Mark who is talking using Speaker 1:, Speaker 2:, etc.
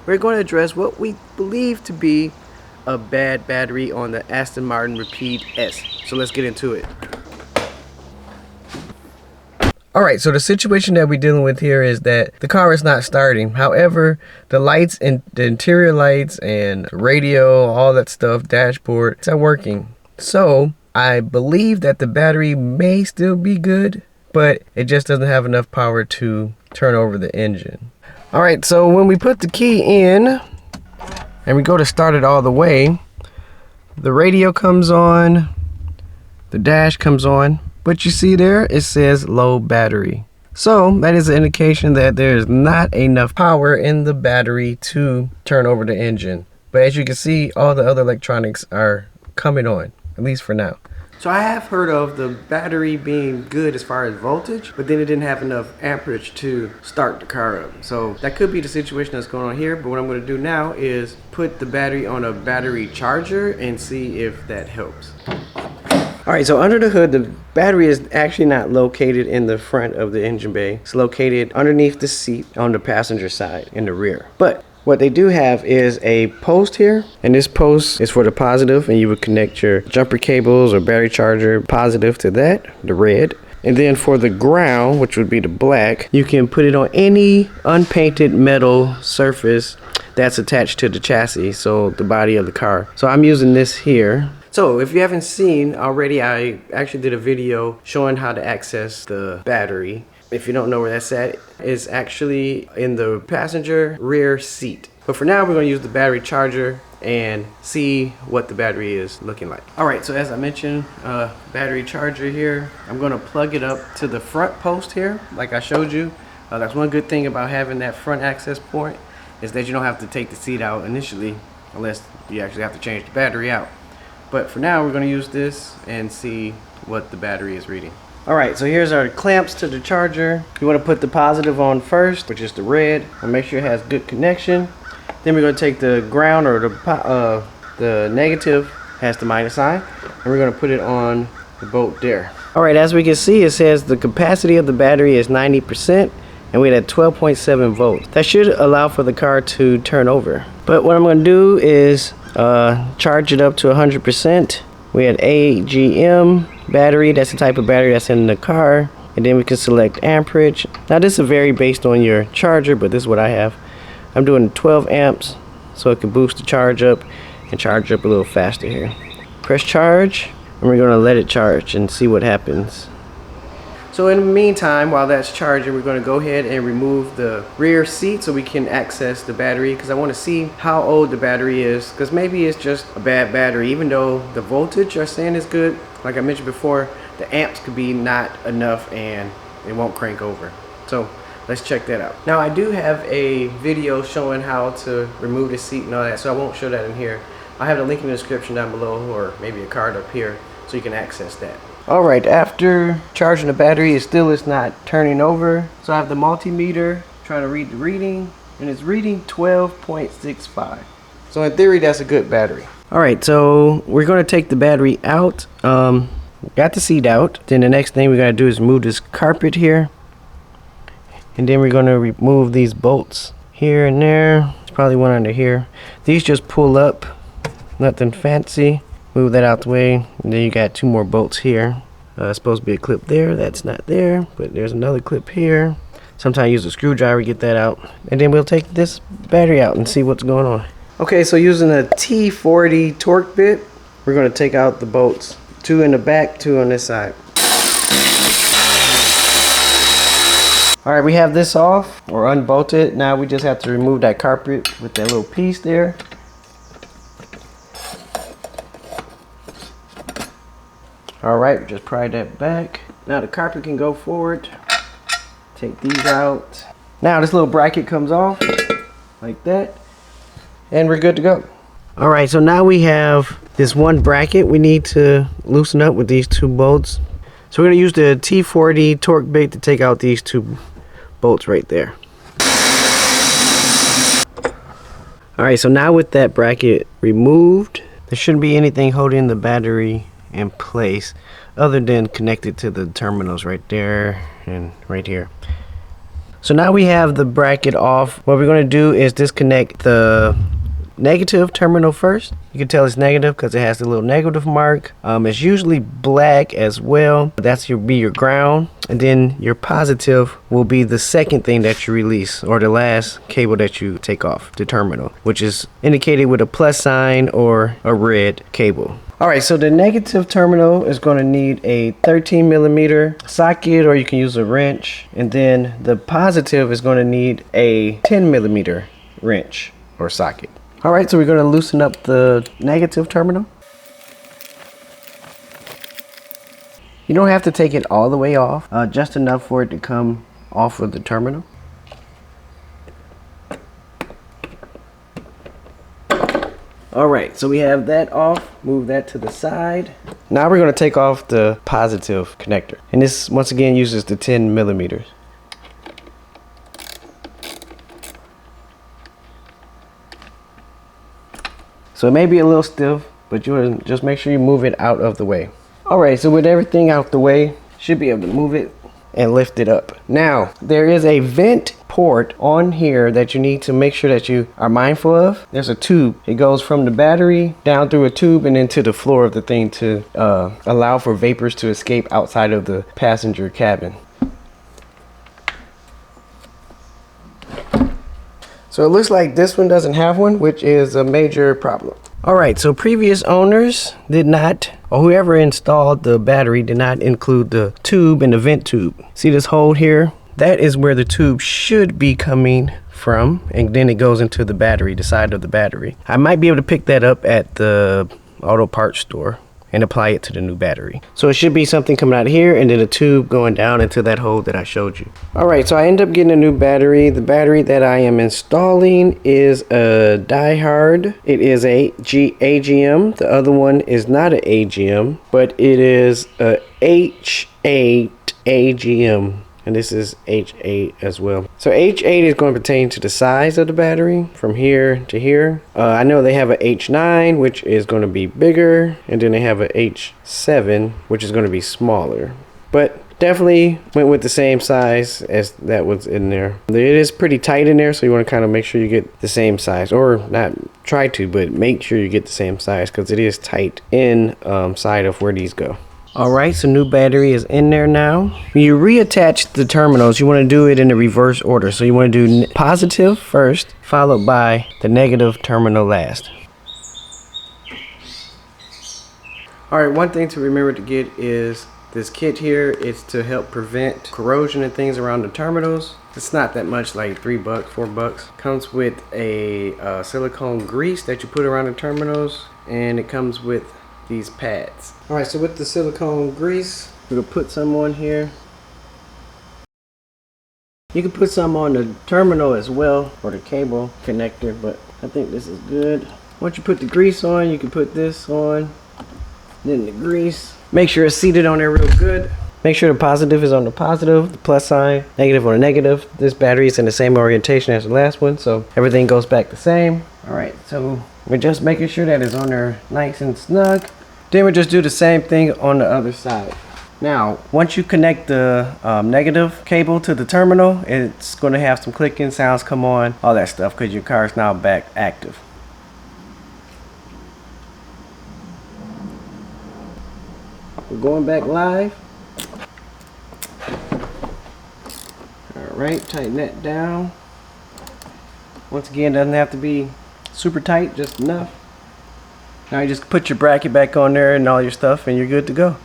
Speaker 1: we're going to address what we believe to be a bad battery on the Aston Martin Rapide S. So let's get into it. Alright, so the situation that we're dealing with here is that the car is not starting. However, the lights and the interior lights and radio, all that stuff, dashboard, it's working. So I believe that the battery may still be good, but it just doesn't have enough power to turn over the engine. Alright, so when we put the key in and we go to start it all the way, the radio comes on, the dash comes on, but you see there it says low battery. So that is an indication that there's not enough power in the battery to turn over the engine. But as you can see, all the other electronics are coming on, at least for now. So I have heard of the battery being good as far as voltage, but then it didn't have enough amperage to start the car up. So that could be the situation that's going on here, but what I'm going to do now is put the battery on a battery charger and see if that helps. Alright, so under the hood, the battery is actually not located in the front of the engine bay. It's located underneath the seat on the passenger side in the rear. But what they do have is a post here, and this post is for the positive, and you would connect your jumper cables or battery charger positive to that, the red. And then for the ground, which would be the black, you can put it on any unpainted metal surface that's attached to the chassis, so the body of the car. So I'm using this here. So if you haven't seen already, I actually did a video showing how to access the battery. If you don't know where that's at, it's actually in the passenger rear seat. But for now, we're going to use the battery charger and see what the battery is looking like. Alright, so as I mentioned, battery charger here. I'm going to plug it up to the front post here, like I showed you. That's one good thing about having that front access point, is that you don't have to take the seat out initially, unless you actually have to change the battery out. But for now, we're going to use this and see what the battery is reading. Alright, so here's our clamps to the charger. You want to put the positive on first, which is the red, and make sure it has good connection. Then we're going to take the ground, or the negative has the minus sign, and we're going to put it on the bolt there. Alright, as we can see, it says the capacity of the battery is 90%, and we're at 12.7 volts. That should allow for the car to turn over. But what I'm going to do is charge it up to 100%. We had AGM battery, that's the type of battery that's in the car, and then we can select amperage. Now this will vary based on your charger, but this is what I have. I'm doing 12 amps, so it can boost the charge up and charge up a little faster here. Press charge, and we're going to let it charge and see what happens. So in the meantime, while that's charging, we're going to go ahead and remove the rear seat so we can access the battery, because I want to see how old the battery is, because maybe it's just a bad battery. Even though the voltage are saying is good, like I mentioned before, the amps could be not enough and it won't crank over. So let's check that out. Now I do have a video showing how to remove the seat and all that, so I won't show that in here. I have the link in the description down below, or maybe a card up here, so you can access that. Alright, after charging the battery, it still is not turning over. So I have the multimeter trying to read the reading, and it's reading 12.65. So in theory, that's a good battery. Alright, so we're going to take the battery out. Got the seat out. Then the next thing we got to do is remove this carpet here. And then we're going to remove these bolts here and there. There's probably one under here. These just pull up, nothing fancy. Move that out the way, and then you got two more bolts here. It's supposed to be a clip there, that's not there, but there's another clip here. Sometimes use a screwdriver to get that out, and then we'll take this battery out and see what's going on. Okay, so using a T40 torque bit, we're going to take out the bolts. Two in the back, two on this side. Alright, we have this off, or unbolted. Now we just have to remove that carpet with that little piece there. Alright, just pry that back. Now the carpet can go forward. Take these out. Now this little bracket comes off, like that. And we're good to go. Alright, so now we have this one bracket we need to loosen up with these two bolts. So we're going to use the T40 torque bit to take out these two bolts right there. Alright, so now with that bracket removed, there shouldn't be anything holding the battery in place other than connected to the terminals right there and right here. So now we have the bracket off. What we're going to do is disconnect the negative terminal first. You can tell it's negative because it has the little negative mark. It's usually black as well. That's be your ground, and then your positive will be the second thing that you release, or the last cable that you take off the terminal, which is indicated with a plus sign or a red cable. Alright, so the negative terminal is going to need a 13 millimeter socket, or you can use a wrench, and then the positive is going to need a 10 millimeter wrench or socket. Alright, so we're going to loosen up the negative terminal. You don't have to take it all the way off, just enough for it to come off of the terminal. Alright, so we have that off. Move that to the side. Now we're going to take off the positive connector. And this, once again, uses the 10 millimeters. So it may be a little stiff, but you want to just make sure you move it out of the way. Alright, so with everything out the way, should be able to move it and lift it up. Now, there is a vent port on here that you need to make sure that you are mindful of. There's a tube. It goes from the battery down through a tube and into the floor of the thing to allow for vapors to escape outside of the passenger cabin. So it looks like this one doesn't have one, which is a major problem. Alright, so previous owners did not, or whoever installed the battery did not include the tube and the vent tube. See this hole here? That is where the tube should be coming from, and then it goes into the battery, the side of the battery. I might be able to pick that up at the auto parts store and apply it to the new battery. So it should be something coming out here and then a tube going down into that hole that I showed you. Alright, so I end up getting a new battery. The battery that I am installing is a DieHard. It is a AGM. The other one is not an AGM, but it is a H8 AGM. And this is H8 as well. So H8 is going to pertain to the size of the battery from here to here. I know they have a H9, which is going to be bigger, and then they have a H7, which is going to be smaller. But definitely went with the same size as that was in there. It is pretty tight in there, so you want to kind of make sure you get the same size, or not try to, but make sure you get the same size because it is tight inside of where these go. Alright, so new battery is in there now. When you reattach the terminals, you want to do it in the reverse order. So you want to do positive first, followed by the negative terminal last. Alright, one thing to remember to get is this kit here. It's to help prevent corrosion and things around the terminals. It's not that much, like $3, $4. Comes with a silicone grease that you put around the terminals, and it comes with these pads. Alright, so with the silicone grease, we're gonna put some on here. You can put some on the terminal as well, or the cable connector, but I think this is good. Once you put the grease on, you can put this on, then the grease. Make sure it's seated on there real good. Make sure the positive is on the positive, the plus sign, negative on the negative. This battery is in the same orientation as the last one, so everything goes back the same. Alright, so we're just making sure that it's on there nice and snug. Then we'll just do the same thing on the other side. Now, once you connect the negative cable to the terminal, it's going to have some clicking sounds come on, all that stuff, because your car is now back active. We're going back live. Alright, tighten that down. Once again, doesn't have to be super tight, just enough. Now you just put your bracket back on there and all your stuff, and you're good to go.